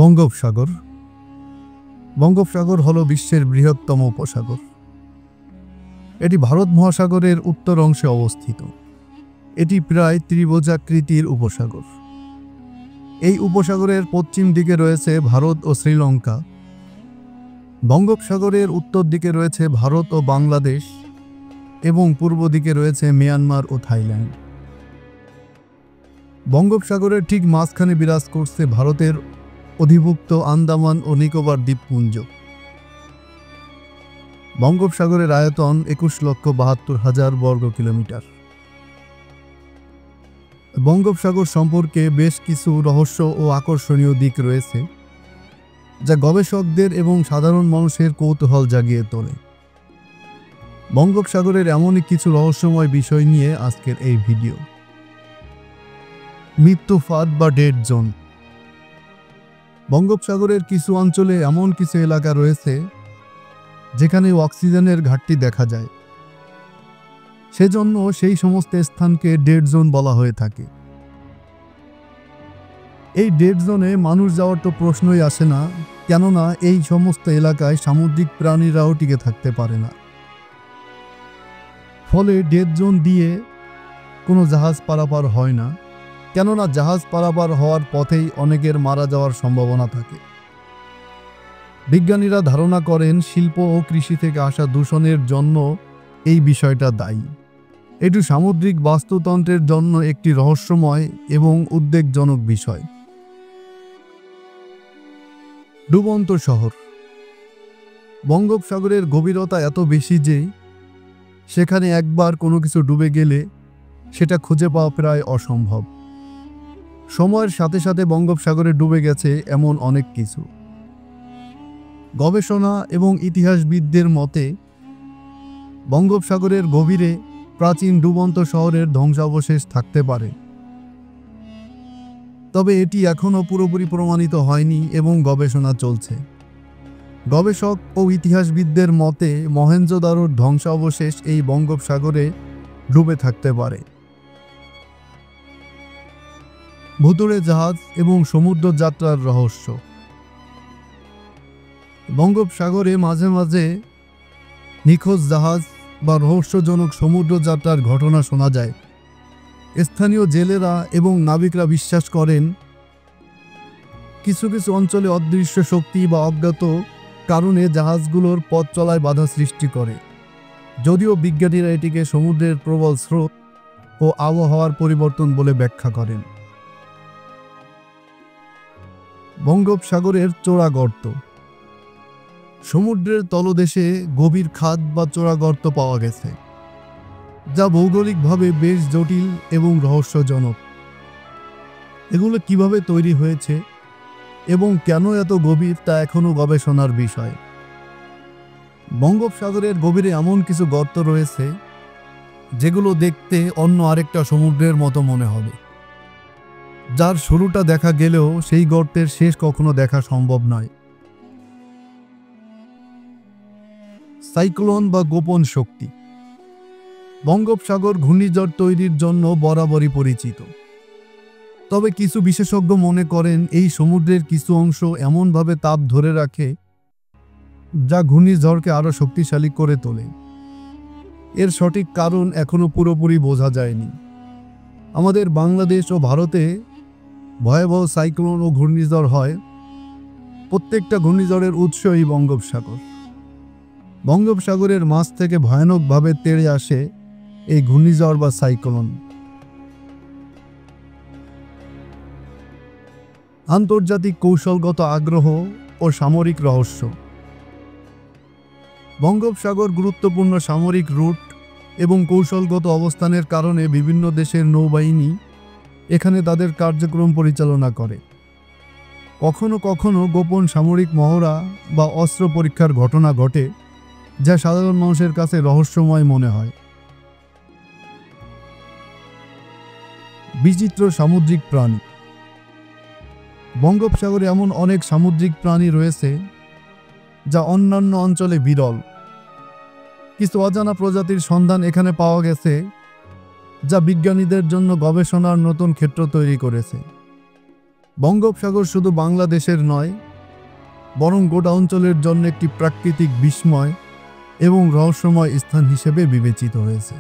বঙ্গোপসাগর বঙ্গোপসাগর হল বিশ্বের বৃহত্তম উপসাগর। এটি ভারত মহাসাগরের উত্তর অংশে অবস্থিত। এটি প্রায় ত্রিভুজাকৃতির উপসাগর। এই উপসাগরের পশ্চিম দিকে রয়েছে ভারত ও শ্রীলঙ্কা। বঙ্গোপসাগরের উত্তর দিকে রয়েছে ভারত ও বাংলাদেশ এবং পূর্ব দিকে রয়েছে মিয়ানমার ও থাইল্যান্ড। বঙ্গোপসাগরের ঠিক মাঝখানে বিরাজ করছে ভারতের অধিভুক্ত আন্দামান ও নিকোবর দ্বীপপুঞ্জ। বঙ্গোপসাগরের আয়তন 21,72,000 বর্গ কিলোমিটার। বঙ্গোপসাগর সম্পর্কে বেশ কিছু রহস্য ও আকর্ষণীয় দিক রয়েছে, যা গবেষকদের এবং সাধারণ মানুষের কৌতূহল জাগিয়ে তোলে। বঙ্গোপসাগরের এমনই কিছু রহস্যময় বিষয় নিয়ে আজকের এই ভিডিও। মৃত্যু ফাঁদ বা ডেড জোন। বঙ্গোপসাগরের কিছু অঞ্চলে এমন কিছু এলাকা রয়েছে যেখানে অক্সিজেনের ঘাটতি দেখা যায়। সেজন্য সেই সমস্ত স্থানকে ডেড জোন বলা হয়ে থাকে। এই ডেড জোনে মানুষ যাওয়ার তো প্রশ্নই আসে না, কেননা এই সমস্ত এলাকায় সামুদ্রিক প্রাণীরাও টিকে থাকতে পারে না। ফলে ডেড জোন দিয়ে কোনো জাহাজ পারাপার হয় না, কেননা জাহাজ পারাপার হওয়ার পথেই অনেকের মারা যাওয়ার সম্ভাবনা থাকে। বিজ্ঞানীরা ধারণা করেন শিল্প ও কৃষি থেকে আসা দূষণের জন্য এই বিষয়টা দায়ী। এটি সামুদ্রিক বাস্তুতন্ত্রের জন্য একটি রহস্যময় এবং উদ্বেগজনক বিষয়। ডুবন্ত শহর। বঙ্গোপসাগরের গভীরতা এত বেশি যে সেখানে একবার কোনো কিছু ডুবে গেলে সেটা খুঁজে পাওয়া প্রায় অসম্ভব। সময়ের সাথে সাথে বঙ্গোপসাগরে ডুবে গেছে এমন অনেক কিছু। গবেষণা এবং ইতিহাসবিদদের মতে বঙ্গোপসাগরের গভীরে প্রাচীন ডুবন্ত শহরের ধ্বংসাবশেষ থাকতে পারে, তবে এটি এখনও পুরোপুরি প্রমাণিত হয়নি এবং গবেষণা চলছে। গবেষক ও ইতিহাসবিদদের মতে মহেঞ্জোদারোর ধ্বংসাবশেষ এই বঙ্গোপসাগরে ডুবে থাকতে পারে। ভুতুড়ে জাহাজ এবং সমুদ্র যাত্রার রহস্য। বঙ্গোপসাগরে মাঝে মাঝে নিখোঁজ জাহাজ বা রহস্যজনক সমুদ্র যাত্রার ঘটনা শোনা যায়। স্থানীয় জেলেরা এবং নাবিকরা বিশ্বাস করেন কিছু কিছু অঞ্চলে অদৃশ্য শক্তি বা অজ্ঞাত কারণে জাহাজগুলোর পথ চলায় বাধা সৃষ্টি করে। যদিও বিজ্ঞানীরা এটিকে সমুদ্রের প্রবল স্রোত ও আবহাওয়ার পরিবর্তন বলে ব্যাখ্যা করেন। বঙ্গোপসাগরের চোরা গর্ত। সমুদ্রের তলদেশে গভীর খাদ বা চোরা গর্ত পাওয়া গেছে, যা ভৌগোলিকভাবে বেশ জটিল এবং রহস্যজনক। এগুলো কিভাবে তৈরি হয়েছে এবং কেন এত গভীর তা এখনও গবেষণার বিষয়। বঙ্গোপসাগরের গভীরে এমন কিছু গর্ত রয়েছে যেগুলো দেখতে অন্য আরেকটা সমুদ্রের মতো মনে হবে, যার শুরুটা দেখা গেলেও সেই গর্তের শেষ কখনো দেখা সম্ভব নয়। সাইক্লোন বা গোপন শক্তি। বঙ্গোপসাগর ঘূর্ণিঝড় তৈরির জন্য বরাবরই পরিচিত, তবে কিছু বিশেষজ্ঞ মনে করেন এই সমুদ্রের কিছু অংশ এমনভাবে তাপ ধরে রাখে যা ঘূর্ণিঝড়কে আরও শক্তিশালী করে তোলে। এর সঠিক কারণ এখনও পুরোপুরি বোঝা যায়নি। আমাদের বাংলাদেশ ও ভারতে ভয়াবহ সাইক্লোন ও ঘূর্ণিঝড় হয়। প্রত্যেকটা ঘূর্ণিঝড়ের উৎসই বঙ্গোপসাগর। বঙ্গোপসাগরের মাঝ থেকে ভয়ানকভাবে তেড়ে আসে এই ঘূর্ণিঝড় বা সাইক্লোন। আন্তর্জাতিক কৌশলগত আগ্রহ ও সামরিক রহস্য। বঙ্গোপসাগর গুরুত্বপূর্ণ সামরিক রুট এবং কৌশলগত অবস্থানের কারণে বিভিন্ন দেশের নৌবাহিনী এখানে তাদের কার্যক্রম পরিচালনা করে। কখনো কখনো গোপন সামরিক মহড়া বা অস্ত্র পরীক্ষার ঘটনা ঘটে, যা সাধারণ মানুষের কাছে রহস্যময় মনে হয়। বিচিত্র সামুদ্রিক প্রাণী। বঙ্গোপসাগরে এমন অনেক সামুদ্রিক প্রাণী রয়েছে যা অন্যান্য অঞ্চলে বিরল। কিছু অজানা প্রজাতির সন্ধান এখানে পাওয়া গেছে, যা বিজ্ঞানীদের জন্য গবেষণার নতুন ক্ষেত্র তৈরি করেছে। বঙ্গোপসাগর শুধু বাংলাদেশের নয়, বরং গোটা অঞ্চলের জন্য একটি প্রাকৃতিক বিস্ময় এবং রহস্যময় স্থান হিসেবে বিবেচিত হয়েছে।